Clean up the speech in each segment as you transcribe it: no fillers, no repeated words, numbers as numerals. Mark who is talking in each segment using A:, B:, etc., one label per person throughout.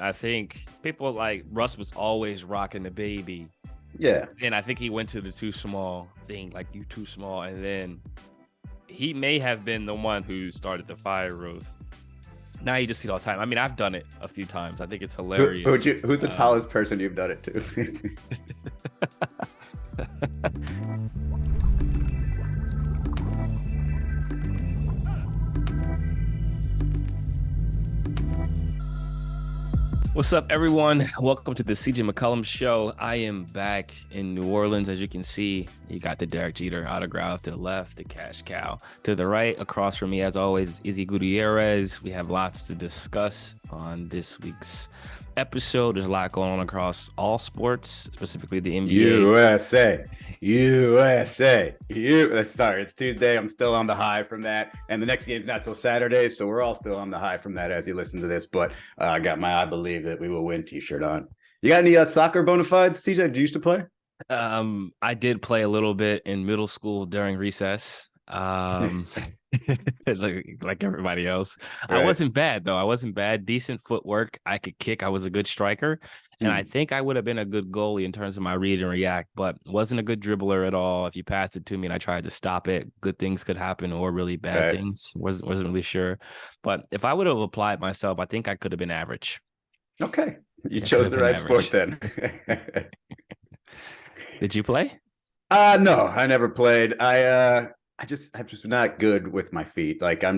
A: I think people like Russ was always rocking the baby.
B: Yeah.
A: And I think he went to the too small thing, like you too small. And then he may have been the one who started the fire roof. Now you just see it all the time. I mean, I've done it a few times. I think it's hilarious.
B: Who's the tallest person you've done it to?
A: What's up, everyone? Welcome to the CJ McCollum Show. I am back in New Orleans. As you can see, you got the Derek Jeter autograph to the left, the cash cow to the right. Across from me, as always, Izzy Gutierrez. We have lots to discuss on this week's episode. There's a lot going on across all sports, specifically the NBA.
B: USA. Sorry, it's Tuesday. I'm still on the high from that. And the next game's not till Saturday, so we're all still on the high from that as you listen to this. But I got my I believe that we will win t-shirt on. You got any soccer bona fides, CJ? Did you used to play?
A: I did play a little bit in middle school during recess. Like everybody else. Right. I wasn't bad though. I wasn't bad. Decent footwork. I could kick. I was a good striker. And I think I would have been a good goalie in terms of my read and react, but wasn't a good dribbler at all. If you passed it to me and I tried to stop it, good things could happen or really bad things. Wasn't really sure. But if I would have applied myself, I think I could have been average.
B: Okay. You chose the right sport then.
A: Did you play?
B: No, I never played. I'm just not good with my feet. Like I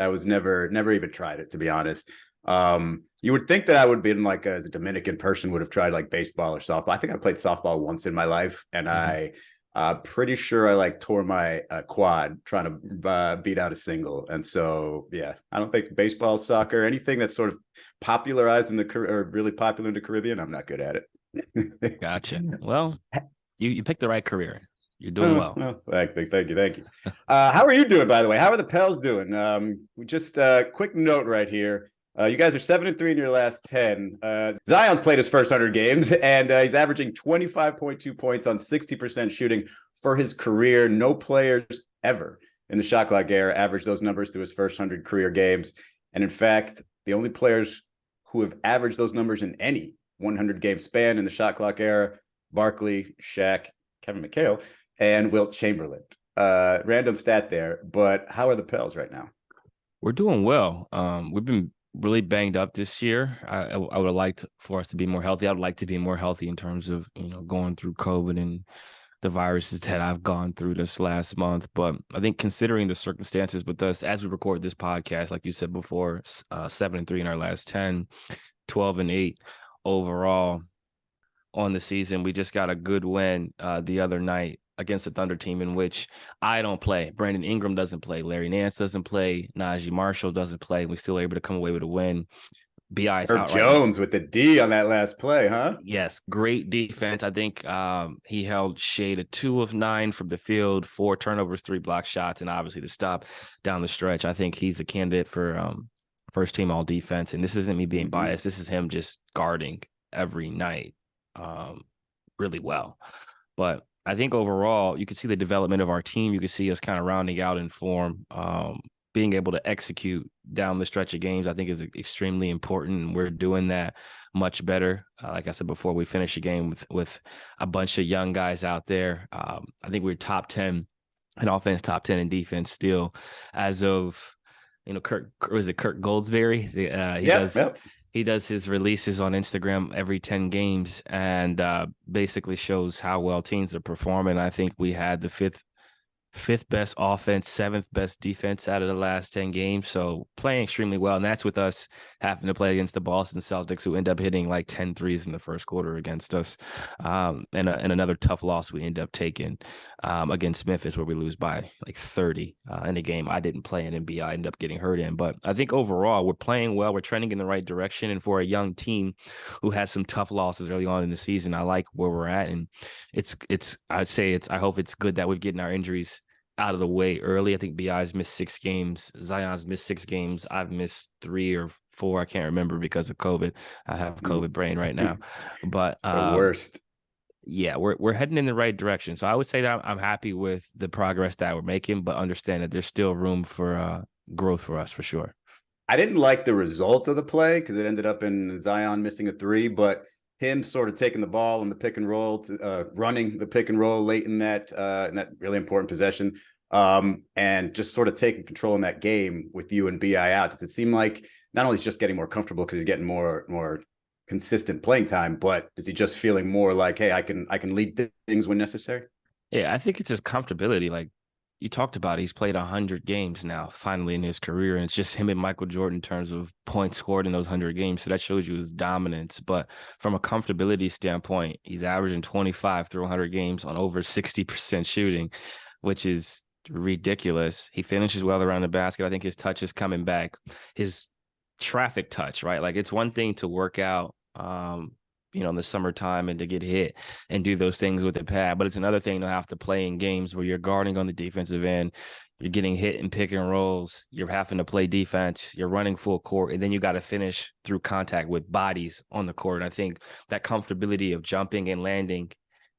B: was never even tried it, to be honest. You would think that I would be in like as a Dominican person would have tried like baseball or softball. I think I played softball once in my life, and I'm pretty sure I like tore my quad trying to beat out a single. And so, yeah, I don't think baseball, soccer, anything that's sort of popularized in or really popular in the Caribbean, I'm not good at it.
A: Gotcha. Well, you picked the right career. You're doing well.
B: Thank you. How are you doing, by the way? How are the Pels doing? We just quick note right here. You guys are 7-3 in your last 10. Zion's played his first 100 games, and he's averaging 25.2 points on 60% shooting for his career. No players ever in the shot clock era averaged those numbers through his first 100 career games. And in fact, the only players who have averaged those numbers in any 100-game span in the shot clock era, Barkley, Shaq, Kevin McHale, and Wilt Chamberlain. Random stat there, but how are the Pels right now?
A: We're doing well. We've been really banged up this year. I would have liked for us to be more healthy. I would like to be more healthy in terms of, going through COVID and the viruses that I've gone through this last month. But I think considering the circumstances with us, as we record this podcast, like you said before, 7-3 in our last 10, 12-8 overall on the season. We just got a good win the other night against the Thunder team, in which I don't play. Brandon Ingram doesn't play. Larry Nance doesn't play. Najee Marshall doesn't play. We still able to come away with a win. B.I.'s
B: Herb Jones with the D on that last play, huh?
A: Yes, great defense. I think he held Shea to 2 of 9 from the field, 4 turnovers, 3 block shots, and obviously the stop down the stretch. I think he's a candidate for first team all defense. And this isn't me being biased. This is him just guarding every night really well. But I think overall, you can see the development of our team. You can see us kind of rounding out in form. Being able to execute down the stretch of games, I think, is extremely important. And we're doing that much better. Like I said before, we finished a game with a bunch of young guys out there. I think we're top 10 in offense, top 10 in defense still as of, Kirk Goldsberry? He does his releases on Instagram every 10 games and basically shows how well teams are performing. I think we had the fifth best offense, 7th best defense out of the last 10 games. So playing extremely well. And that's with us having to play against the Boston Celtics, who end up hitting like 10 threes in the first quarter against us. And another tough loss we end up taking against Memphis, where we lose by like 30 in a game I didn't play in NBA. I ended up getting hurt in. But I think overall we're playing well. We're trending in the right direction. And for a young team who has some tough losses early on in the season, I like where we're at. And I hope it's good that we're getting our injuries out of the way early. I think B.I.'s missed 6 games. Zion's missed 6 games. I've missed 3 or 4. I can't remember because of COVID. I have COVID brain right now. But
B: the worst.
A: Yeah, we're heading in the right direction. So I would say that I'm happy with the progress that we're making, but understand that there's still room for growth for us for sure.
B: I didn't like the result of the play because it ended up in Zion missing a three, but him sort of taking the ball in the pick and roll, running the pick and roll late in that really important possession, and just sort of taking control in that game with you and Bi out. Does it seem like not only is just getting more comfortable because he's getting more consistent playing time, but is he just feeling more like, hey, I can lead things when necessary?
A: Yeah, I think it's his comfortability. Like you talked about, he's played 100 games now, finally in his career, and it's just him and Michael Jordan in terms of points scored in those 100 games. So that shows you his dominance. But from a comfortability standpoint, he's averaging 25 through 100 games on over 60% shooting, which is ridiculous. He finishes well around the basket. I think his touch is coming back. His traffic touch, right? Like it's one thing to work out, in the summertime and to get hit and do those things with the pad. But it's another thing to have to play in games where you're guarding on the defensive end, you're getting hit in pick and rolls, you're having to play defense, you're running full court, and then you got to finish through contact with bodies on the court. And I think that comfortability of jumping and landing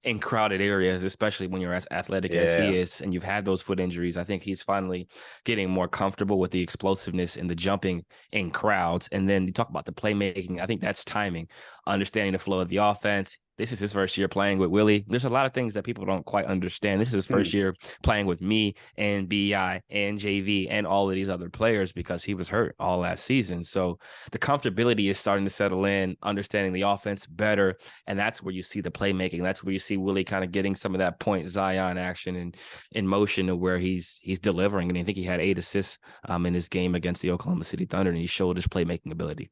A: in crowded areas, especially when you're as athletic as he is, and you've had those foot injuries, I think he's finally getting more comfortable with the explosiveness and the jumping in crowds. And then you talk about the playmaking. I think that's timing, understanding the flow of the offense. This is his first year playing with Willie. There's a lot of things that people don't quite understand. This is his first year playing with me and BI and JV and all of these other players because he was hurt all last season. So the comfortability is starting to settle in, understanding the offense better. And that's where you see the playmaking. That's where you see Willie kind of getting some of that point Zion action and in motion to where he's delivering. And I think he had 8 assists in his game against the Oklahoma City Thunder, and he showed his playmaking ability.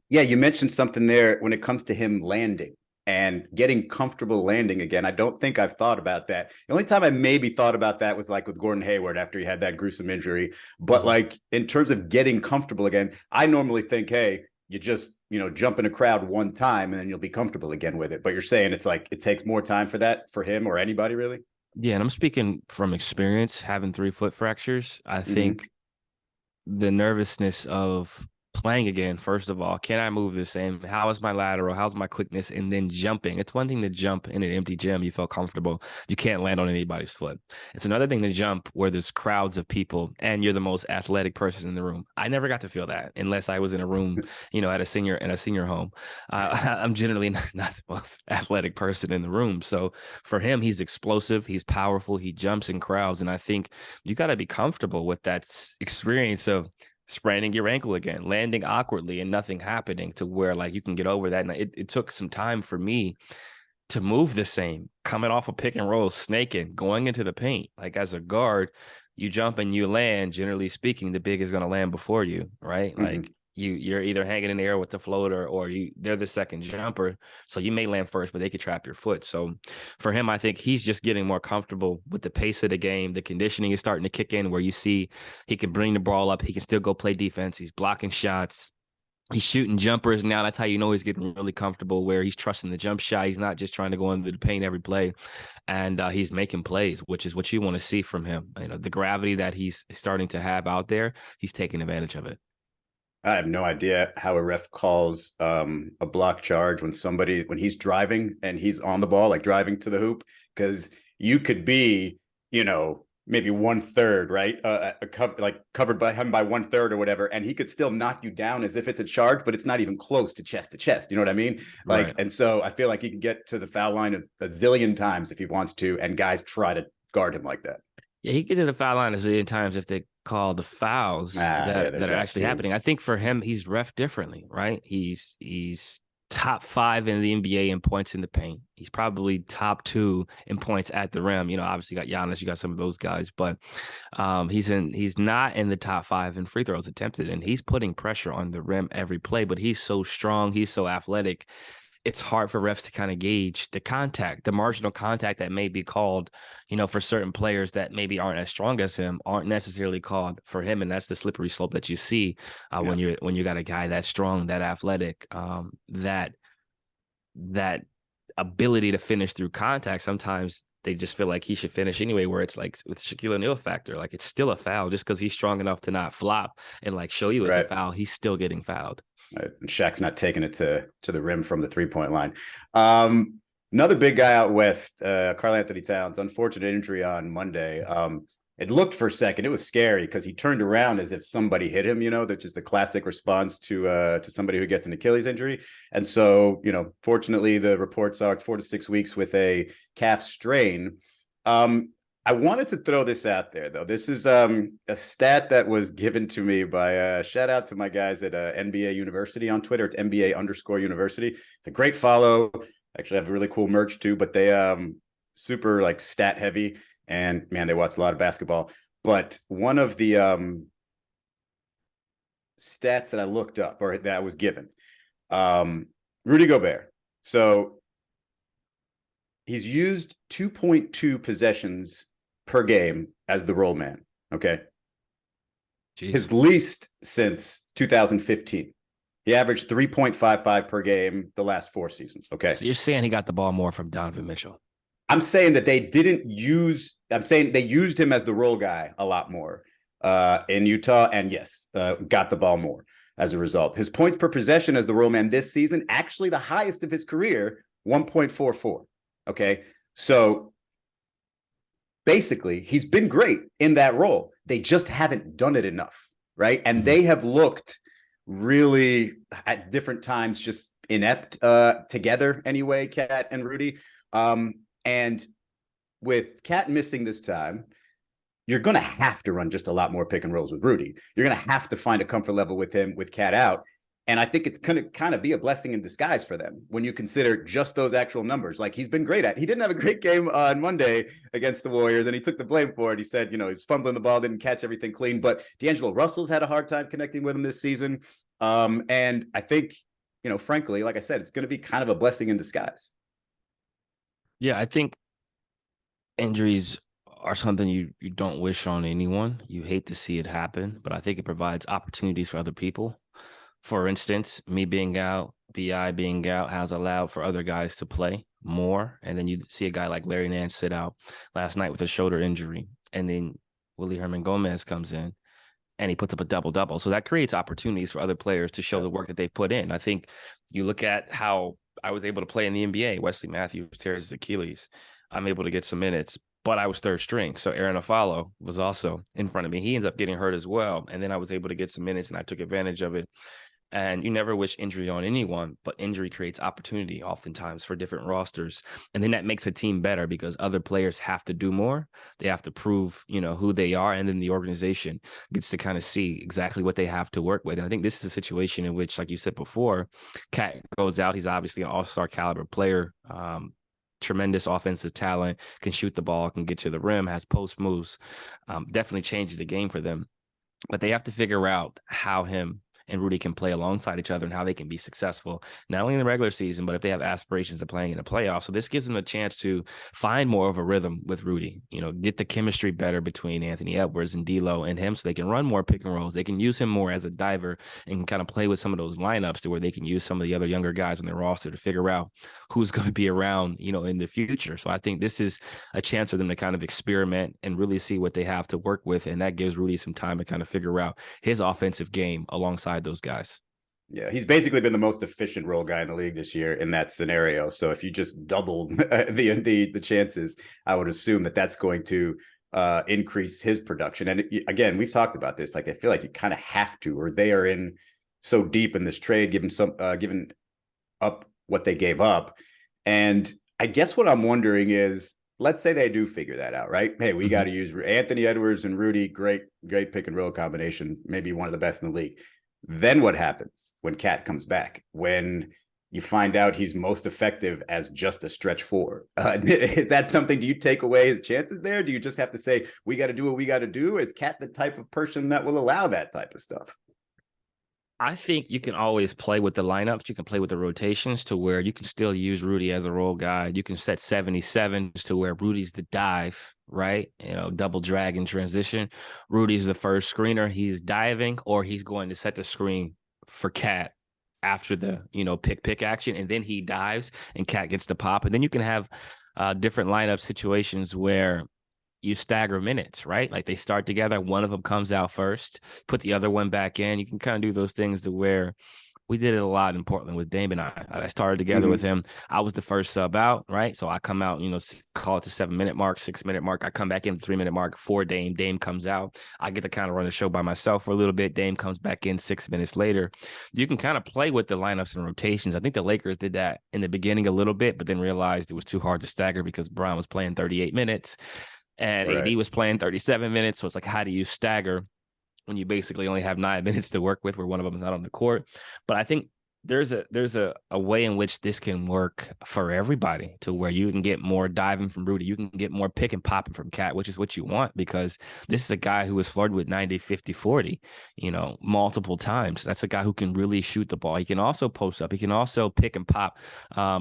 B: Yeah, you mentioned something there when it comes to him landing and getting comfortable landing again. I don't think I've thought about that. The only time I maybe thought about that was like with Gordon Hayward after he had that gruesome injury. But like in terms of getting comfortable again, I normally think, hey, you just, jump in a crowd one time and then you'll be comfortable again with it. But you're saying it's like it takes more time for that for him or anybody really?
A: Yeah, and I'm speaking from experience, having 3 foot fractures. I think the nervousness of playing again, first of all, can I move the same? How is my lateral? How's my quickness? And then jumping. It's one thing to jump in an empty gym. You feel comfortable. You can't land on anybody's foot. It's another thing to jump where there's crowds of people and you're the most athletic person in the room. I never got to feel that unless I was in a room, at a senior home. I'm generally not the most athletic person in the room. So for him, he's explosive. He's powerful. He jumps in crowds. And I think you got to be comfortable with that experience of spraining your ankle again, landing awkwardly and nothing happening to where like you can get over that. And it took some time for me to move the same, coming off a pick and roll, snaking, going into the paint. Like as a guard, you jump and you land, generally speaking, the big is going to land before you, right? Like you're either hanging in the air with the floater or they're the second jumper. So you may land first, but they could trap your foot. So for him, I think he's just getting more comfortable with the pace of the game. The conditioning is starting to kick in where you see he can bring the ball up. He can still go play defense. He's blocking shots. He's shooting jumpers now. That's how you know he's getting really comfortable where he's trusting the jump shot. He's not just trying to go into the paint every play. And he's making plays, which is what you want to see from him. The gravity that he's starting to have out there, he's taking advantage of it.
B: I have no idea how a ref calls a block charge when he's driving and he's on the ball, like driving to the hoop, because you could be, maybe 1/3, right? Covered by him by 1/3 or whatever. And he could still knock you down as if it's a charge, but it's not even close to chest. You know what I mean? Like, right. And so I feel like he can get to the foul line a zillion times if he wants to. And guys try to guard him like that.
A: Yeah, he gets to the foul line a zillion times if they call the fouls that are actually happening. I think for him, he's ref differently, right? He's top 5 in the NBA in points in the paint. He's probably top 2 in points at the rim. Obviously you got Giannis, you got some of those guys, but he's not in the top 5 in free throws attempted, and he's putting pressure on the rim every play, but he's so strong, he's so athletic. It's hard for refs to kind of gauge the contact, the marginal contact that may be called, for certain players that maybe aren't as strong as him, aren't necessarily called for him. And that's the slippery slope that you see when you got a guy that strong, that athletic, that ability to finish through contact. Sometimes they just feel like he should finish anyway, where it's like with Shaquille O'Neal factor, like it's still a foul just because he's strong enough to not flop and like show you it's a foul. He's still getting fouled.
B: Right. And Shaq's not taking it to the rim from the 3-point line. Another big guy out west, Karl Anthony Towns, unfortunate injury on Monday. it looked for a second. It was scary because he turned around as if somebody hit him, that's just the classic response to somebody who gets an Achilles injury. And so, fortunately, the reports are it's 4 to 6 weeks with a calf strain. I wanted to throw this out there, though. This is a stat that was given to me by shout out to my guys at NBA University on Twitter. It's NBA_University. It's a great follow. Actually, I have a really cool merch too, but they super like stat heavy. And man, they watch a lot of basketball. But one of the stats that I looked up or that I was given, Rudy Gobert. So he's used 2.2 possessions per game as the roll man. Okay. Jeez. His least since 2015. He averaged 3.55 per game the last 4 seasons. Okay.
A: So you're saying he got the ball more from Donovan Mitchell?
B: I'm saying that they didn't use. I'm saying they used him as the role guy a lot more in Utah, and yes, got the ball more as a result. His points per possession as the role man this season, actually the highest of his career, 1.44. Okay, so basically, he's been great in that role. They just haven't done it enough, right? And they have looked really at different times just inept together anyway, Kat and Rudy. And with Kat missing this time, you're going to have to run just a lot more pick and rolls with Rudy. You're going to have to find a comfort level with him with Kat out. And I think it's going to kind of be a blessing in disguise for them when you consider just those actual numbers. Like he's been great at. He didn't have a great game on Monday against the Warriors, and he took the blame for it. He said, he was fumbling the ball, didn't catch everything clean. But D'Angelo Russell's had a hard time connecting with him this season. And I think, frankly, like I said, it's going to be kind of a blessing in disguise.
A: Yeah, I think injuries are something you don't wish on anyone. You hate to see it happen, but I think it provides opportunities for other people. For instance, me being out, BI being out has allowed for other guys to play more. And then you see a guy like Larry Nance sit out last night with a shoulder injury. And then Willie Hernan-Gomez comes in and he puts up a double-double. So that creates opportunities for other players to show the work that they put in. I think you look at how I was able to play in the NBA. Wesley Matthews tears his Achilles. I'm able to get some minutes, but I was third string. So Aaron Afalo was also in front of me. He ends up getting hurt as well. And then I was able to get some minutes and I took advantage of it. And you never wish injury on anyone, but injury creates opportunity oftentimes for different rosters. And then that makes a team better because other players have to do more. They have to prove, who they are. And then the organization gets to kind of see exactly what they have to work with. And I think this is a situation in which, like you said before, Cat goes out. He's obviously an all-star caliber player. Tremendous offensive talent, can shoot the ball, can get to the rim, has post moves, definitely changes the game for them. But they have to figure out how him and Rudy can play alongside each other and how they can be successful, not only in the regular season, but if they have aspirations of playing in the playoffs. So this gives them a chance to find more of a rhythm with Rudy, get the chemistry better between Anthony Edwards and D'Lo and him so they can run more pick and rolls. They can use him more as a diver and kind of play with some of those lineups to where they can use some of the other younger guys on their roster to figure out who's going to be around, in the future. So I think this is a chance for them to kind of experiment and really see what they have to work with. And that gives Rudy some time to kind of figure out his offensive game alongside those guys.
B: Yeah, he's basically been the most efficient role guy in the league this year in that scenario. So if you just double the chances, I would assume that that's going to increase his production. And again, we've talked about this. Like I feel like you kind of have to, or they are in so deep in this trade, given up what they gave up. And I guess what I'm wondering is, let's say they do figure that out, right? Hey, we got to use Anthony Edwards and Rudy. Great pick and roll combination. Maybe one of the best in the league. Then what happens when Cat comes back? When you find out he's most effective as just a stretch four? Is that something? Do you take away his chances there? Do you just have to say, we got to do what we got to do? Is Cat the type of person that will allow that type of stuff?
A: I think you can always play with the lineups. You can play with the rotations to where you can still use Rudy as a role guy. You can set 77s to where Rudy's the dive, right? Double drag in transition. Rudy's the first screener. He's diving, or he's going to set the screen for Cat after the, pick action. And then he dives and Cat gets the pop. And then you can have different lineup situations where you stagger minutes, right? Like they start together. One of them comes out first, put the other one back in. You can kind of do those things to where We did it a lot in Portland with Dame and I. I started together with
B: Mm-hmm.
A: him. I was the first sub out, right? So I come out, call it the 7-minute mark, 6-minute mark. I come back in the 3-minute mark for Dame. Dame comes out. I get to kind of run the show by myself for a little bit. Dame comes back in 6 minutes later. You can kind of play with the lineups and rotations. I think the Lakers did that in the beginning a little bit, but then realized it was too hard to stagger because Brown was playing 38 minutes and
B: Right.
A: AD was playing 37 minutes. So it's like, how do you stagger when you basically only have 9 minutes to work with where one of them is not on the court? But I think there's a way in which this can work for everybody, to where you can get more diving from Rudy. You can get more pick and popping from Cat, which is what you want, because this is a guy who has flirted with 90, 50, 40, multiple times. That's a guy who can really shoot the ball. He can also post up. He can also pick and pop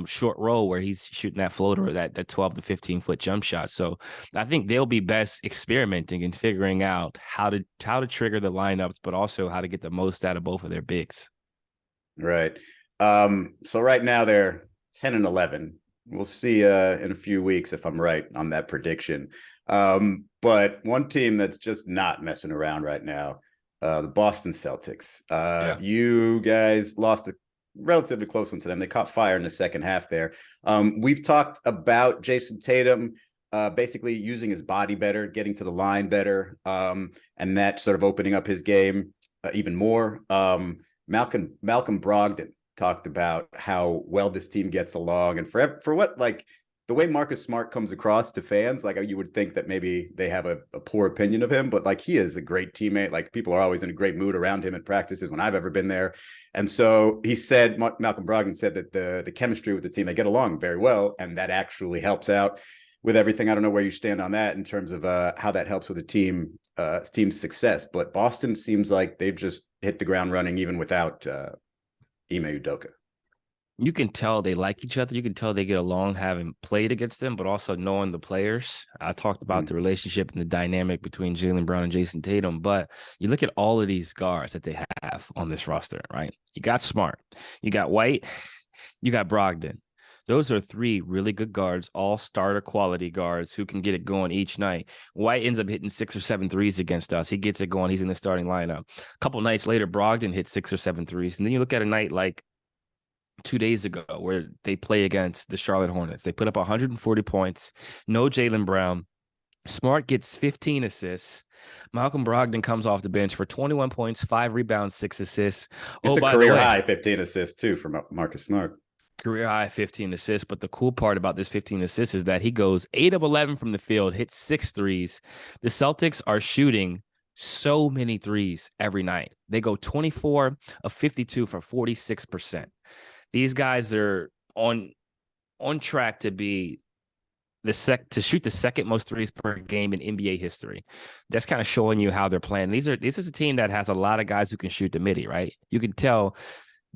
A: short roll where he's shooting that floater, or that 12 to 15-foot jump shot. So I think they'll be best experimenting and figuring out how to trigger the lineups, but also how to get the most out of both of their bigs.
B: Right. So right now they're 10-11. We'll see in a few weeks if I'm right on that prediction. But one team that's just not messing around right now, the Boston Celtics.
A: Yeah.
B: You guys lost a relatively close one to them. They caught fire in the second half there. We've talked about Jason Tatum basically using his body better, getting to the line better, and that sort of opening up his game even more. Malcolm Brogdon talked about how well this team gets along, and for what, like, the way Marcus Smart comes across to fans, like, you would think that maybe they have a poor opinion of him, but like, he is a great teammate. Like, people are always in a great mood around him at practices when I've ever been there. And so he said, Malcolm Brogdon said that the chemistry with the team, they get along very well, and that actually helps out with everything. I don't know where you stand on that in terms of how that helps with the team's success, but Boston seems like they've just hit the ground running even without Ime Udoka.
A: You can tell they like each other. You can tell they get along, having played against them, but also knowing the players. I talked about the relationship and the dynamic between Jaylen Brown and Jason Tatum, but you look at all of these guards that they have on this roster, right? You got Smart, you got White, you got Brogdon. Those are 3 really good guards, all starter quality guards who can get it going each night. White ends up hitting 6 or 7 threes against us. He gets it going. He's in the starting lineup. A couple nights later, Brogdon hit 6 or 7 threes. And then you look at a night like 2 days ago where they play against the Charlotte Hornets. They put up 140 points. No Jaylen Brown. Smart gets 15 assists. Malcolm Brogdon comes off the bench for 21 points, 5 rebounds, 6 assists.
B: It's a career high 15 assists too from Marcus Smart.
A: Career high 15 assists. But the cool part about this 15 assists is that he goes 8 of 11 from the field, hits 6 threes. The Celtics are shooting so many threes every night. They go 24 of 52 for 46%. These guys are on track to be to shoot the second most threes per game in NBA history. That's kind of showing you how they're playing. This is a team that has a lot of guys who can shoot the midi, right? You can tell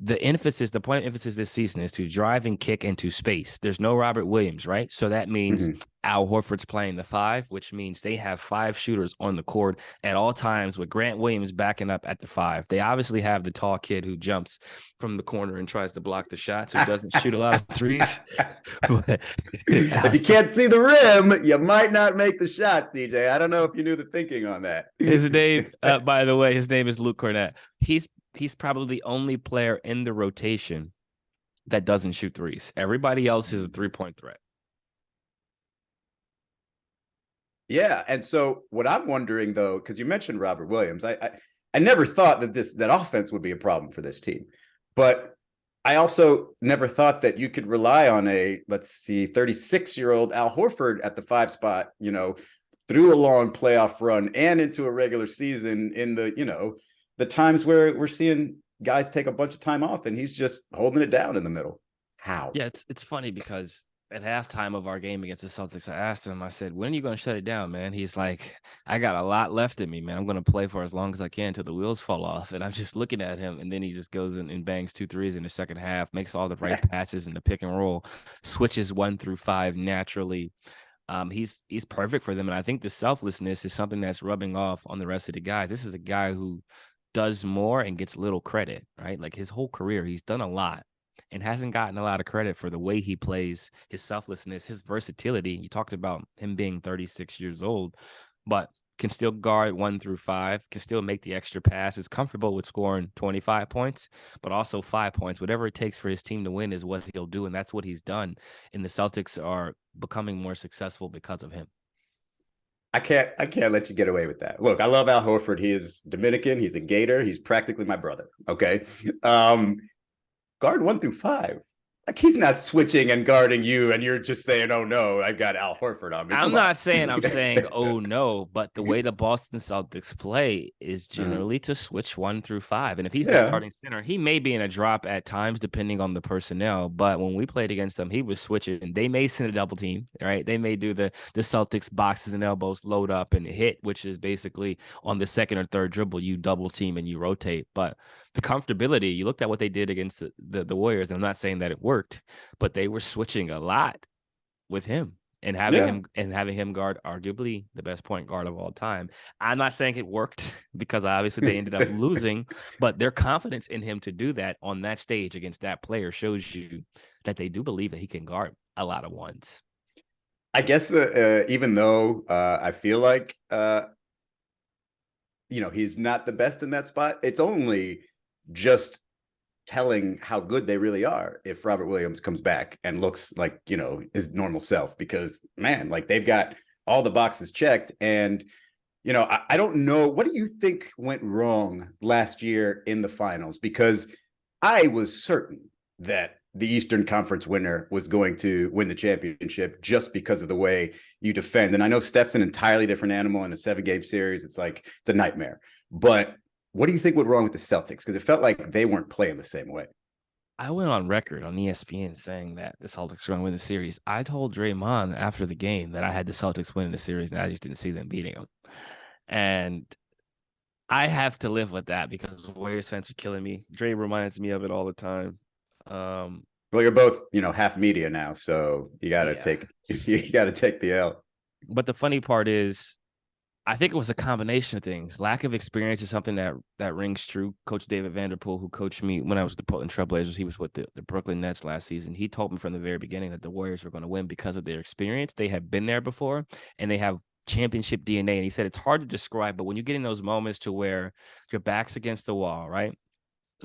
A: the point of emphasis this season is to drive and kick into space. There's no Robert Williams, right? So that means Al Horford's playing the 5, which means they have 5 shooters on the court at all times with Grant Williams backing up at the 5. They obviously have the tall kid who jumps from the corner and tries to block the shot, so he doesn't shoot a lot of threes.
B: If you can't see the rim, you might not make the shot, CJ. I don't know if you knew the thinking on that.
A: His name, by the way, his name is Luke Cornett. He's probably the only player in the rotation that doesn't shoot threes. Everybody else is a 3-point threat.
B: Yeah, and so what I'm wondering, though, because you mentioned Robert Williams, I never thought that offense would be a problem for this team, but I also never thought that you could rely on 36-year-old Al Horford at the 5 spot, through a long playoff run and into a regular season in the times where we're seeing guys take a bunch of time off and he's just holding it down in the middle. How?
A: Yeah, it's funny because at halftime of our game against the Celtics, I asked him, I said, when are you going to shut it down, man? He's like, I got a lot left in me, man. I'm going to play for as long as I can until the wheels fall off. And I'm just looking at him, and then he just goes in and bangs 2 threes in the second half, makes all the right passes in the pick and roll, switches 1 through 5 naturally. He's perfect for them. And I think the selflessness is something that's rubbing off on the rest of the guys. This is a guy who does more and gets little credit, right? Like his whole career, he's done a lot and hasn't gotten a lot of credit for the way he plays, his selflessness, his versatility. You talked about him being 36 years old, but can still guard 1 through 5, can still make the extra pass, is comfortable with scoring 25 points, but also 5 points. Whatever it takes for his team to win is what he'll do, and that's what he's done. And the Celtics are becoming more successful because of him.
B: I can't let you get away with that. Look, I love Al Horford. He is Dominican. He's a Gator. He's practically my brother. Okay. Guard 1 through 5. Like, he's not switching and guarding you, and you're just saying, "Oh no, I've got Al Horford on me."
A: I'm not saying I'm saying, oh no, but the way the Boston Celtics play is generally to switch 1 through 5. And if he's the starting center, he may be in a drop at times, depending on the personnel. But when we played against them, he was switching. They may send a double team, right? They may do the Celtics boxes and elbows, load up and hit, which is basically on the second or third dribble, you double team and you rotate. But the comfortability, you looked at what they did against the Warriors. And I'm not saying that it worked, but they were switching a lot with him. And having him guard arguably the best point guard of all time. I'm not saying it worked, because obviously they ended up losing, but their confidence in him to do that on that stage against that player shows you that they do believe that he can guard a lot of ones.
B: I guess even though I feel like he's not the best in that spot, it's only just telling how good they really are if Robert Williams comes back and looks like, his normal self, because man, like, they've got all the boxes checked. And, I don't know. What do you think went wrong last year in the finals? Because I was certain that the Eastern Conference winner was going to win the championship just because of the way you defend. And I know Steph's an entirely different animal in a 7-game series. It's a nightmare. But what do you think went wrong with the Celtics? Because it felt like they weren't playing the same way.
A: I went on record on ESPN saying that the Celtics were going to win the series. I told Draymond after the game that I had the Celtics winning the series, and I just didn't see them beating them. And I have to live with that, because the Warriors fans are killing me. Dre reminds me of it all the time.
B: Well, you're both, half media now, so you got to take the L.
A: But the funny part is, I think it was a combination of things. Lack of experience is something that rings true. Coach David Vanderpool, who coached me when I was the Portland Trailblazers, he was with the Brooklyn Nets last season. He told me from the very beginning that the Warriors were going to win because of their experience. They have been there before, and they have championship DNA. And he said it's hard to describe, but when you get in those moments to where your back's against the wall, right?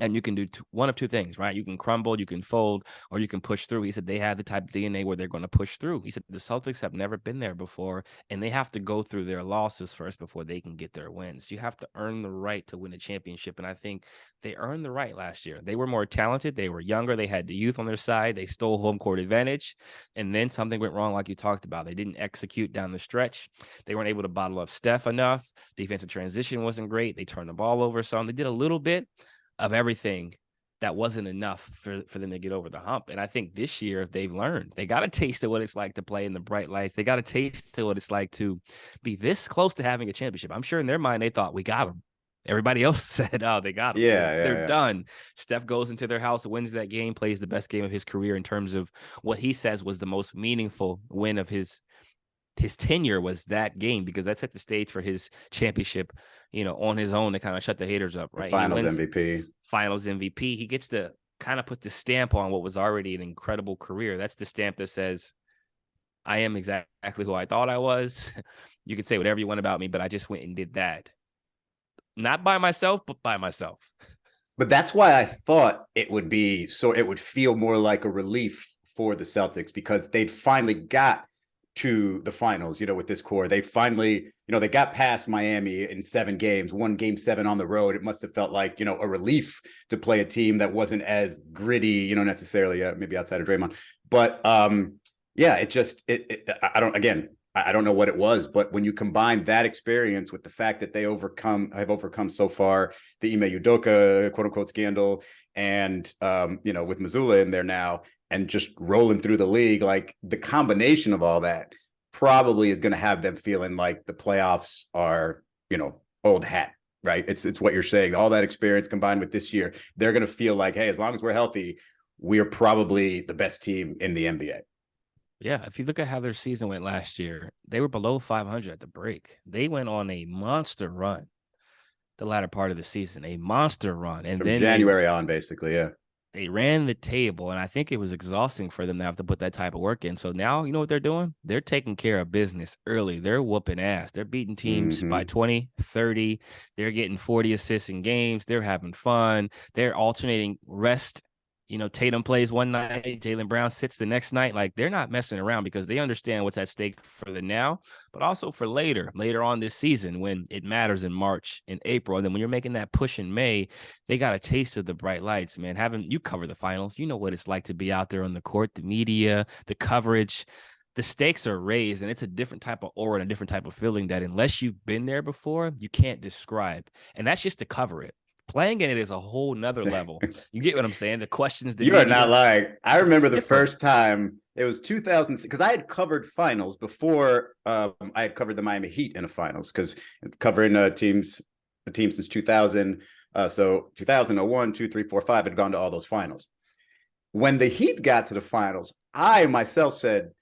A: And you can do one of two things, right? You can crumble, you can fold, or you can push through. He said they have the type of DNA where they're going to push through. He said the Celtics have never been there before, and they have to go through their losses first before they can get their wins. You have to earn the right to win a championship, and I think they earned the right last year. They were more talented. They were younger. They had the youth on their side. They stole home court advantage, and then something went wrong like you talked about. They didn't execute down the stretch. They weren't able to bottle up Steph enough. Defensive transition wasn't great. They turned the ball over some. They did a little bit of everything that wasn't enough for them to get over the hump. And I think this year they've learned. They got a taste of what it's like to play in the bright lights. They got a taste of what it's like to be this close to having a championship. I'm sure in their mind they thought, we got them. Everybody else said, oh, they got them. They're done. Steph goes into their house, wins that game, plays the best game of his career in terms of what he says was the most meaningful win of his tenure, was that game, because that set the stage for his championship, on his own, to kind of shut the haters up, right?
B: Finals MVP.
A: He gets to kind of put the stamp on what was already an incredible career. That's the stamp that says, I am exactly who I thought I was. You could say whatever you want about me, but I just went and did that. Not by myself, but by myself.
B: But that's why I thought it would feel more like a relief for the Celtics, because they'd finally got to the finals, with this core. They finally, they got past Miami in 7 games, won game 7 on the road. It must have felt like, a relief to play a team that wasn't as gritty, necessarily, maybe outside of Draymond. But I don't know what it was, but when you combine that experience with the fact that they have overcome so far the Ime Udoka quote unquote scandal, and with Missoula in there now, and just rolling through the league, like, the combination of all that probably is going to have them feeling like the playoffs are, old hat, right? It's what you're saying. All that experience combined with this year, they're going to feel like, hey, as long as we're healthy, we're probably the best team in the NBA.
A: Yeah, if you look at how their season went last year, they were below 500 at the break. They went on a monster run the latter part of the season, a monster run. And
B: from
A: then
B: January on, basically, yeah.
A: They ran the table, and I think it was exhausting for them to have to put that type of work in. So now, you know what they're doing? They're taking care of business early. They're whooping ass. They're beating teams by
B: Mm-hmm.
A: 20, 30. They're getting 40 assists in games. They're having fun. They're alternating rest. You know, Tatum plays one night, Jaylen Brown sits the next night. Like, they're not messing around because they understand what's at stake for the now, but also for later on this season when it matters in March and April. And then when you're making that push in May, they got a taste of the bright lights, man. Having you cover the finals, you know what it's like to be out there on the court, the media, the coverage. The stakes are raised, and it's a different type of aura and a different type of feeling that unless you've been there before, you can't describe. And that's just to cover it. Playing in it is a whole nother level. You get what I'm saying? The questions, the
B: You are not
A: media,
B: lying. I remember the
A: different.
B: first time it was 2000 because I had covered finals before. I had covered the Miami Heat in a finals because covering the team since 2000. So 2001, 2, 3, 4, 5 had gone to all those finals. When the Heat got to the finals, I myself said,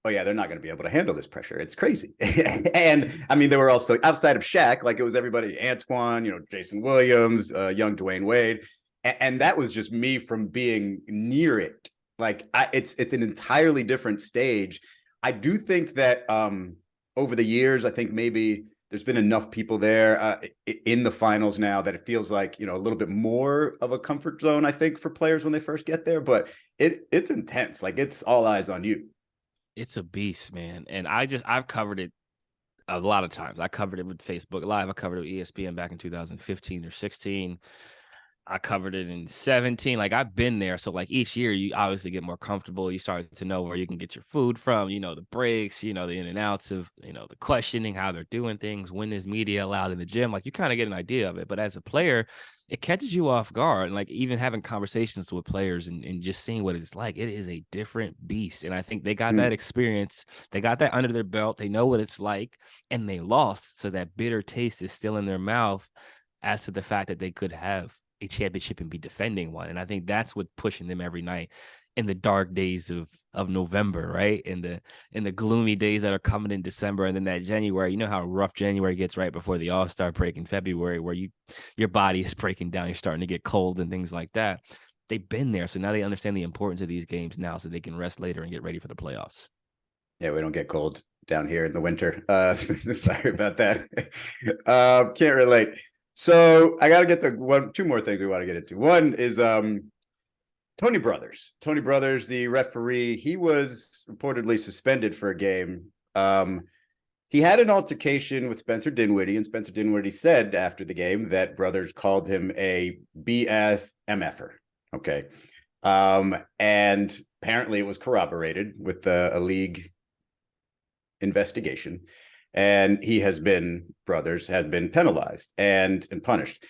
B: oh yeah, they're not going to be able to handle this pressure. It's crazy. And I mean, they were also outside of Shaq, like it was everybody, Antoine, Jason Williams, young Dwayne Wade. And that was just me from being near it. Like it's an entirely different stage. I do think that over the years, I think maybe there's been enough people there in the finals now that it feels like, a little bit more of a comfort zone, I think, for players when they first get there. But it's intense. Like it's all eyes on you.
A: It's a beast, man. And I've covered it a lot of times. I covered it with Facebook Live. I covered it with ESPN back in 2015 or 16. I covered it in 17. Like I've been there. So like each year you obviously get more comfortable. You start to know where you can get your food from, the breaks, the in and outs of, the questioning, how they're doing things, when is media allowed in the gym. Like you kind of get an idea of it. But as a player, it catches you off guard. And like even having conversations with players and just seeing what it's like, it is a different beast. And I think they got that experience. They got that under their belt. They know what it's like and they lost. So that bitter taste is still in their mouth as to the fact that they could have a championship and be defending one. And I think that's what pushing them every night in the dark days of November, right? In the gloomy days that are coming in December. And then that January, you know how rough January gets right before the All-Star break in February, where your body is breaking down, you're starting to get colds and things like that. They've been there. So now they understand the importance of these games now so they can rest later and get ready for the playoffs.
B: Yeah, we don't get cold down here in the winter. Sorry about that. Can't relate. So I got to get to two more things we want to get into. One is Tony Brothers. Tony Brothers, the referee, he was reportedly suspended for a game. He had an altercation with Spencer Dinwiddie, and Spencer Dinwiddie said after the game that Brothers called him a BS MFer. Okay. And apparently it was corroborated with a league investigation. And Brothers has been penalized and punished.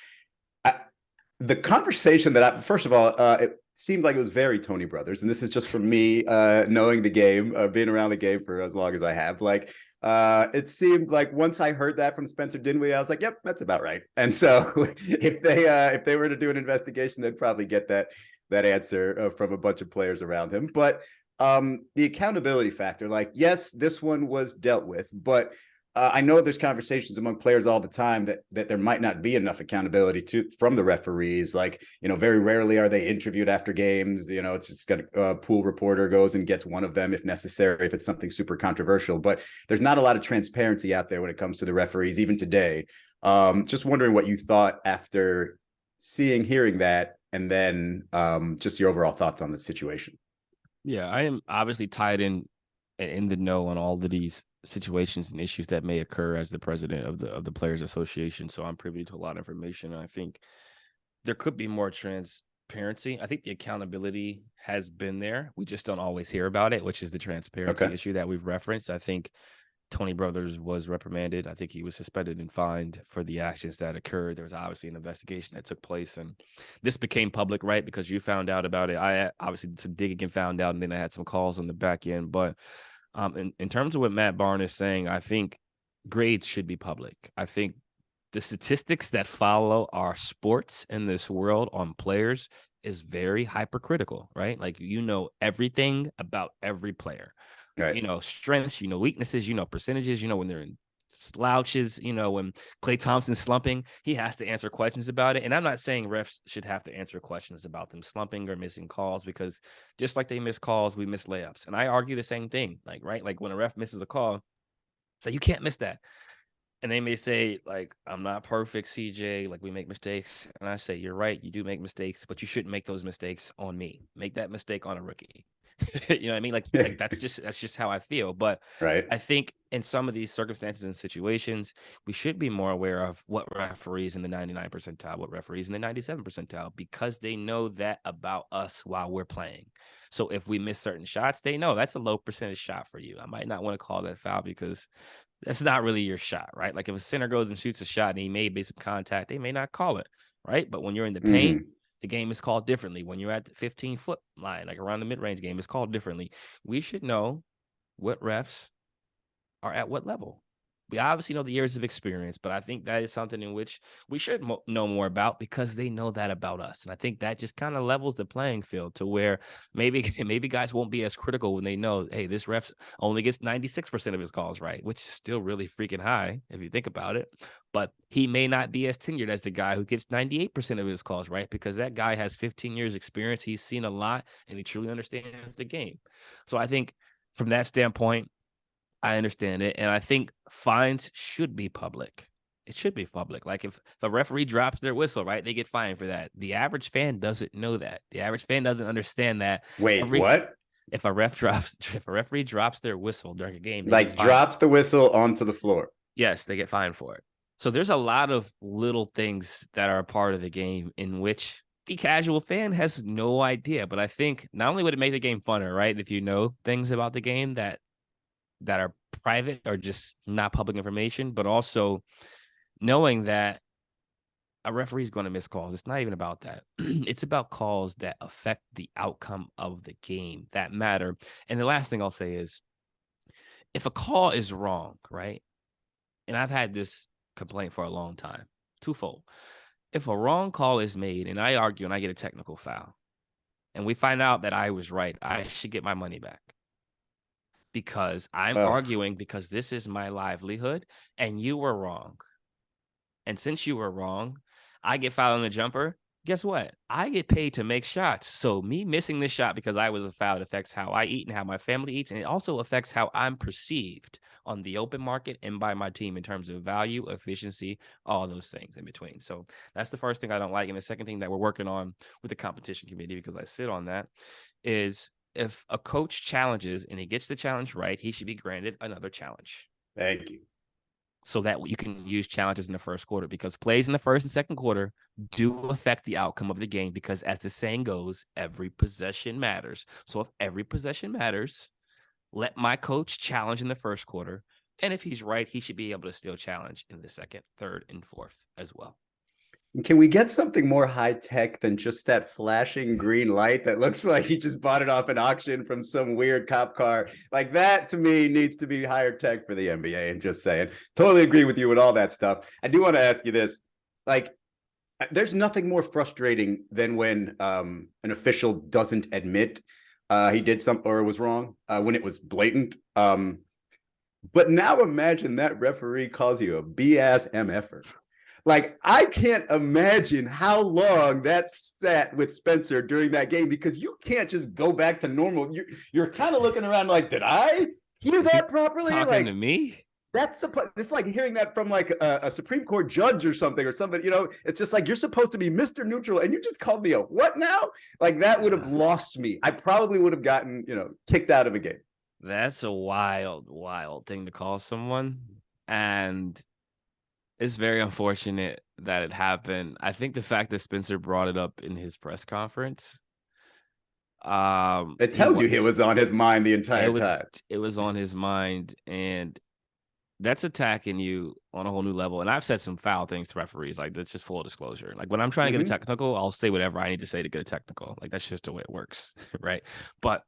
B: The conversation first of all, it seemed like it was very Tony Brothers. And this is just from me knowing the game, being around the game for as long as I have. Like, it seemed like once I heard that from Spencer Dinwiddie, I was like, yep, that's about right. And so if they were to do an investigation, they'd probably get that answer from a bunch of players around him. But the accountability factor, like, yes, this one was dealt with, but I know there's conversations among players all the time that there might not be enough accountability from the referees. Like, very rarely are they interviewed after games. It's just got a pool reporter goes and gets one of them if necessary, if it's something super controversial. But there's not a lot of transparency out there when it comes to the referees, even today. Just wondering what you thought after hearing that, and then just your overall thoughts on the situation.
A: Yeah, I am obviously tied in the know on all of these situations and issues that may occur as the president of the Players Association. So I'm privy to a lot of information. And I think there could be more transparency. I think the accountability has been there. We just don't always hear about it, which is the transparency issue that we've referenced. I think Tony Brothers was reprimanded. I think he was suspended and fined for the actions that occurred. There was obviously an investigation that took place, and this became public, right? Because you found out about it. I obviously did some digging and found out, and then I had some calls on the back end. But in terms of what Matt Barnes is saying, I think grades should be public. I think the statistics that follow our sports in this world on players is very hypercritical, right? Like, everything about every player.
B: Right.
A: Strengths, weaknesses, percentages, when they're in slouches, when Klay Thompson's slumping, he has to answer questions about it. And I'm not saying refs should have to answer questions about them slumping or missing calls, because just like they miss calls, we miss layups. And I argue the same thing, right? Like when a ref misses a call, so you can't miss that. And they may say, like, I'm not perfect, CJ. Like, we make mistakes. And I say, you're right. You do make mistakes, but you shouldn't make those mistakes on me. Make that mistake on a rookie. You know what I mean? Like that's just how I feel. But
B: right.
A: I think in some of these circumstances and situations, we should be more aware of what referees in the 99 percentile, what referees in the 97 percentile, because they know that about us while we're playing. So if we miss certain shots, they know that's a low percentage shot for you. I might not want to call that foul because that's not really your shot, right? Like if a center goes and shoots a shot and he made basic contact, they may not call it, right? But when you're in the paint, the game is called differently. When you're at the 15-foot line, like around the mid-range game, it's called differently. We should know what refs are at what level. We obviously know the years of experience, but I think that is something in which we should know more about, because they know that about us. And I think that just kind of levels the playing field to where maybe guys won't be as critical when they know, hey, this ref only gets 96% of his calls right, which is still really freaking high if you think about it. But he may not be as tenured as the guy who gets 98% of his calls right, because that guy has 15 years experience. He's seen a lot and he truly understands the game. So I think from that standpoint, I understand it. And I think fines should be public. It should be public. Like if the referee drops their whistle, right, they get fined for that. The average fan doesn't know that. The average fan doesn't understand that.
B: Wait, what?
A: If a referee drops their whistle during a game,
B: like drops the whistle onto the floor.
A: Yes, they get fined for it. So there's a lot of little things that are a part of the game in which the casual fan has no idea. But I think not only would it make the game funner, right, if you know things about the game that are private or just not public information, but also knowing that a referee is going to miss calls. It's not even about that. It's about calls that affect the outcome of the game that matter. And the last thing I'll say is, if a call is wrong, right? And I've had this complaint for a long time, twofold. If a wrong call is made and I argue and I get a technical foul and we find out that I was right, I should get my money back. Because I'm arguing because this is my livelihood and you were wrong. And since you were wrong, I get fouled on the jumper. Guess what? I get paid to make shots. So me missing this shot because I was a foul affects how I eat and how my family eats. And it also affects how I'm perceived on the open market and by my team in terms of value, efficiency, all those things in between. So that's the first thing I don't like. And the second thing that we're working on with the competition committee, because I sit on that, is if a coach challenges and he gets the challenge right, he should be granted another challenge.
B: Thank you.
A: So that you can use challenges in the first quarter, because plays in the first and second quarter do affect the outcome of the game, because as the saying goes, every possession matters. So if every possession matters, let my coach challenge in the first quarter. And if he's right, he should be able to still challenge in the second, third, and fourth as well.
B: Can we get something more high tech than just that flashing green light that looks like he just bought it off an auction from some weird cop car? Like that to me needs to be higher tech for the NBA. I'm just saying. Totally agree with you with all that stuff. I do want to ask you this. Like, there's nothing more frustrating than when an official doesn't admit he did something or was wrong when it was blatant. But now imagine that referee calls you a BS MFer. Like, I can't imagine how long that sat with Spencer during that game, because you can't just go back to normal. You're kind of looking around like, did I hear that properly?
A: Talking to me?
B: It's like hearing that from like a Supreme Court judge or something, or somebody, it's just like, you're supposed to be Mr. Neutral and you just called me a what now? Like, that would have lost me. I probably would have gotten, kicked out of a game.
A: That's a wild, wild thing to call someone. And it's very unfortunate that it happened. I think the fact that Spencer brought it up in his press conference,
B: it tells you it was on his mind the entire time.
A: It was on his mind, and that's attacking you on a whole new level. And I've said some foul things to referees. Like, that's just full disclosure. Like, when I'm trying to get a technical, I'll say whatever I need to say to get a technical. Like, that's just the way it works, right? But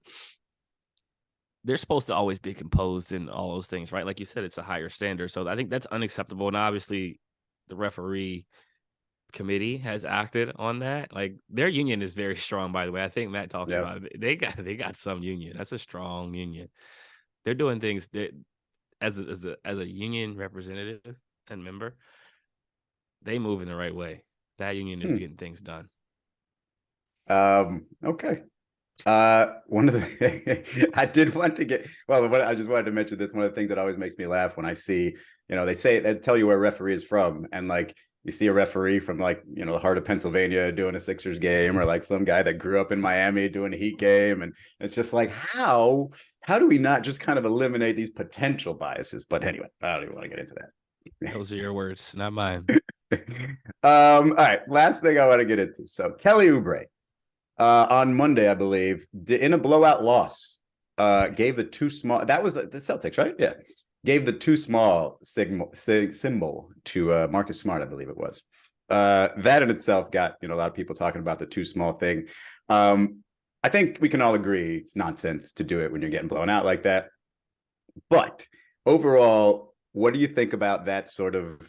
A: they're supposed to always be composed and all those things, right? Like you said, it's a higher standard. So I think that's unacceptable. And obviously the referee committee has acted on that. Like, their union is very strong, by the way. I think Matt talked about it. They got some union. That's a strong union. They're doing things that as a union representative and member, they move in the right way. That union is getting things done.
B: Okay. One of the I did want to get I just wanted to mention this. One of the things that always makes me laugh when I see, they tell you where a referee is from, and like you see a referee from like, the heart of Pennsylvania doing a Sixers game, or like some guy that grew up in Miami doing a Heat game, and it's just like how do we not just kind of eliminate these potential biases? But anyway, I don't even want to get into that.
A: Those are your words, not mine.
B: All right, last thing I want to get into. So Kelly Oubre, on Monday, I believe, in a blowout loss, gave the too small. That was the Celtics, right? Yeah, gave the too small symbol to Marcus Smart, I believe it was. That in itself got a lot of people talking about the too small thing. I think we can all agree it's nonsense to do it when you're getting blown out like that. But overall, what do you think about that sort of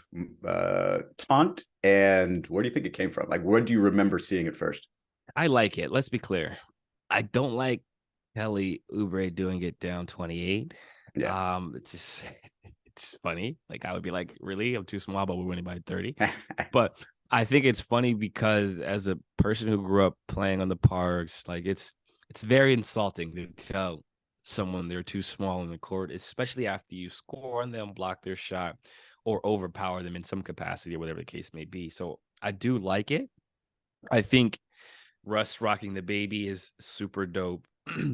B: taunt? And where do you think it came from? Like, where do you remember seeing it first?
A: I like it. Let's be clear. I don't like Kelly Oubre doing it down 28.
B: Yeah.
A: It's funny. Like, I would be like, really? I'm too small, but we're winning by 30. But I think it's funny because as a person who grew up playing on the parks, like it's very insulting to tell someone they're too small in the court, especially after you score on them, block their shot, or overpower them in some capacity or whatever the case may be. So I do like it. I think Russ rocking the baby is super dope.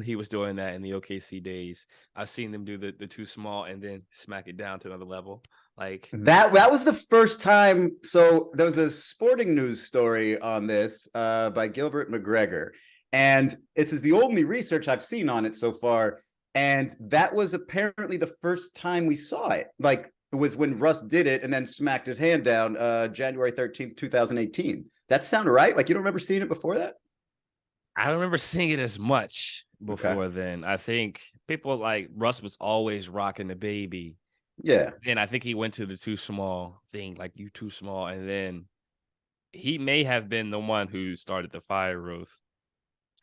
A: He was doing that in the OKC days. I've seen them do the too small and then smack it down to another level. Like
B: that was the first time. So there was a sporting news story on this by Gilbert McGregor, and this is the only research I've seen on it so far. And that was apparently the first time we saw it. Like, it was when Russ did it and then smacked his hand down January 13th, 2018. That sound right? Like, you don't remember seeing it before that?
A: I don't remember seeing it as much before then. I think people like Russ was always rocking the baby.
B: Yeah.
A: And I think he went to the too small thing, like you too small. And then he may have been the one who started the fire roof.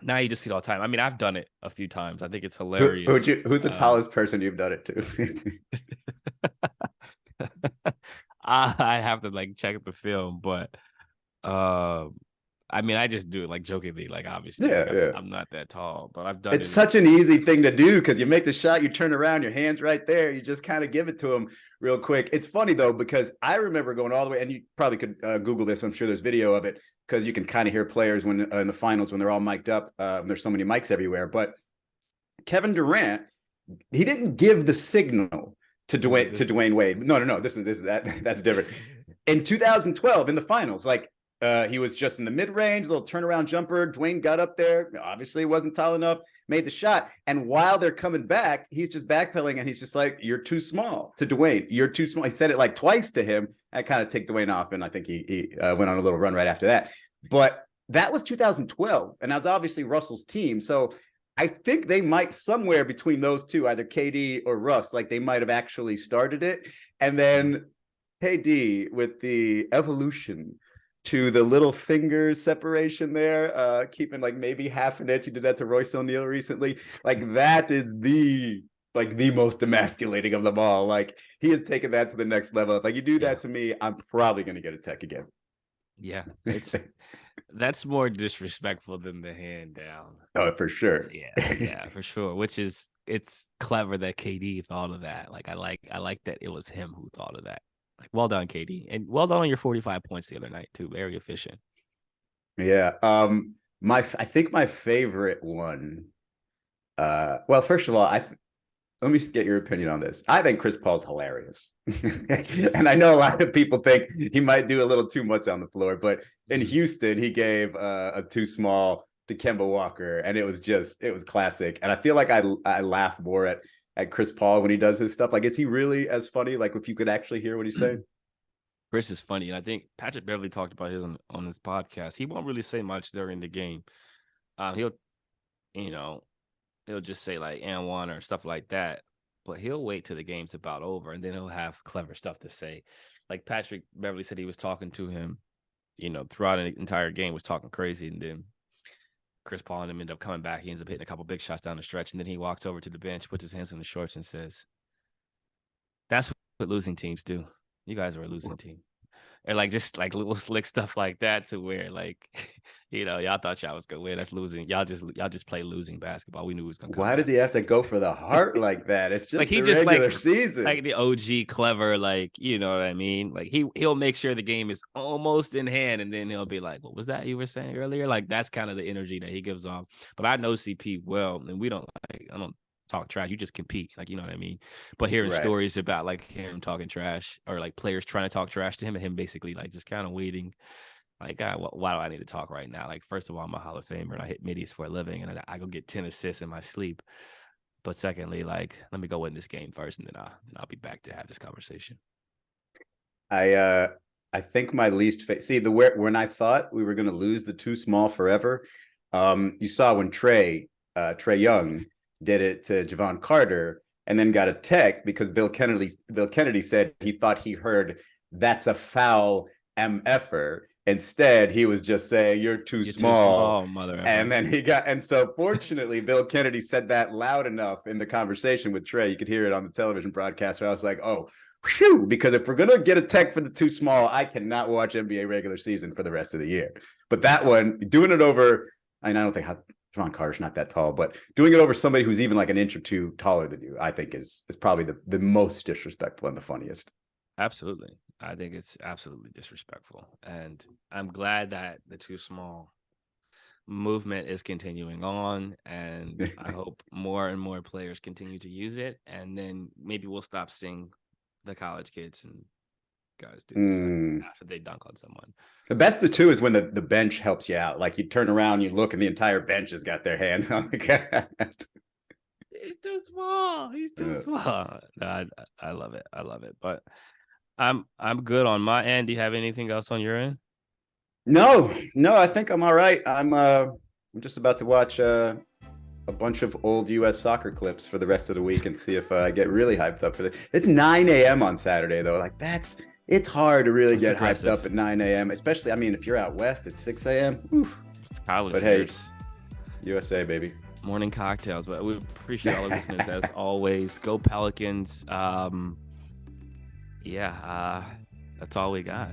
A: Now you just see it all the time. I mean, I've done it a few times. I think it's hilarious.
B: Who's the tallest person you've done it to?
A: I have to like check the film, but I mean, I just do it like jokingly, like obviously, I'm not that tall, but I've done it.
B: It's such an easy thing to do because you make the shot, you turn around, your hand's right there, you just kind of give it to him real quick. It's funny though, because I remember going all the way, and you probably could Google this. I'm sure there's video of it because you can kind of hear players when in the finals when they're all mic'd up. There's so many mics everywhere, but Kevin Durant, he didn't give the signal to Dwayne Wade. No. This is that's different. In 2012, in the finals, like. He was just in the mid-range, little turnaround jumper. Dwayne got up there. Obviously, wasn't tall enough, made the shot. And while they're coming back, he's just backpedaling, and he's just like, "You're too small." To Dwayne, "You're too small." He said it like twice to him. I kind of ticked Dwayne off, and I think he went on a little run right after that. But that was 2012, and that's obviously Russell's team. So I think they might somewhere between those two, either KD or Russ, like they might have actually started it. And then KD with the evolution to the little finger separation there, keeping like maybe half an inch. He did that to Royce O'Neal recently. Like, that is the most emasculating of them all. Like, he has taken that to the next level. If like you do that to me, I'm probably going to get a tech again.
A: Yeah, that's more disrespectful than the hand down.
B: Oh, for sure.
A: Yeah, for sure. It's clever that KD thought of that. Like, I like that it was him who thought of that. Like, well done, KD, and well done on your 45 points the other night too. Very efficient.
B: Yeah. I think my favorite one. Well, first of all, let me get your opinion on this. I think Chris Paul's hilarious, and I know a lot of people think he might do a little too much on the floor. But in Houston, he gave a too small to Kemba Walker, and it was classic. And I feel like I laugh more at Chris Paul when he does his stuff. Like, is he really as funny? Like, if you could actually hear what he's saying.
A: Chris is funny, and I think Patrick Beverley talked about his on his podcast. He won't really say much during the game. He'll just say like and one or stuff like that, but he'll wait till the game's about over, and then he'll have clever stuff to say. Like Patrick Beverley said, he was talking to him, throughout an entire game, was talking crazy, and then Chris Paul and him end up coming back. He ends up hitting a couple big shots down the stretch, and then he walks over to the bench, puts his hands on the shorts, and says, what losing teams do. You guys are a losing team. Or like just like little slick stuff like that to where like y'all thought y'all was gonna win. That's losing. Y'all just play losing basketball. We knew it was gonna come
B: Why
A: back.
B: does he have to go for the heart like that? It's
A: Like
B: just
A: he
B: the
A: just
B: regular season.
A: like the OG clever, like you know what I mean? Like he'll make sure the game is almost in hand, and then he'll be like, "What was that you were saying earlier?" Like that's kind of the energy that he gives off. But I know CP well, and I don't talk trash. You just compete, like you know what I mean. But hearing
B: Right.
A: stories about like him talking trash or like players trying to talk trash to him, and him basically like just kind of waiting. Like, God, why do I need to talk right now? Like, first of all, I'm a Hall of Famer and I hit middies for a living, and I go get 10 assists in my sleep. But secondly, like, let me go win this game first, and then I'll be back to have this conversation.
B: I think my least see when I thought we were going to lose the too small forever. You saw when Trae Young did it to Javon Carter, and then got a tech because Bill Kennedy said he thought he heard that's a foul MFer. Instead, he was just saying you're too small,
A: mother effer.
B: And then so fortunately, Bill Kennedy said that loud enough in the conversation with Trae. You could hear it on the television broadcast. Where I was like, oh, whew, because if we're going to get a tech for the too small, I cannot watch NBA regular season for the rest of the year. But that one, doing it over, I don't think Javon Carter's not that tall, but doing it over somebody who's even like an inch or two taller than you, I think is probably the most disrespectful and the funniest.
A: Absolutely. I think it's absolutely disrespectful. And I'm glad that the too small movement is continuing on. And I hope more and more players continue to use it. And then maybe we'll stop seeing the college kids and guys do this after they dunk on someone.
B: The best of two is when the bench helps you out. Like you turn around, you look, and the entire bench has got their hands on the guy.
A: He's too small. He's too small. No, I love it. I love it. But I'm good on my end. Do you have anything else on your end?
B: No, I think I'm all right. I'm just about to watch a bunch of old U.S. soccer clips for the rest of the week and see if I get really hyped up for it. It's 9 a.m. on Saturday though. Like it's hard to really get aggressive. Hyped up at 9 a.m. Especially, I mean, if you're out west at 6 a.m.
A: It's college.
B: But
A: years.
B: Hey, USA baby.
A: Morning cocktails. But we appreciate all the listeners as always. Go Pelicans. That's all we got.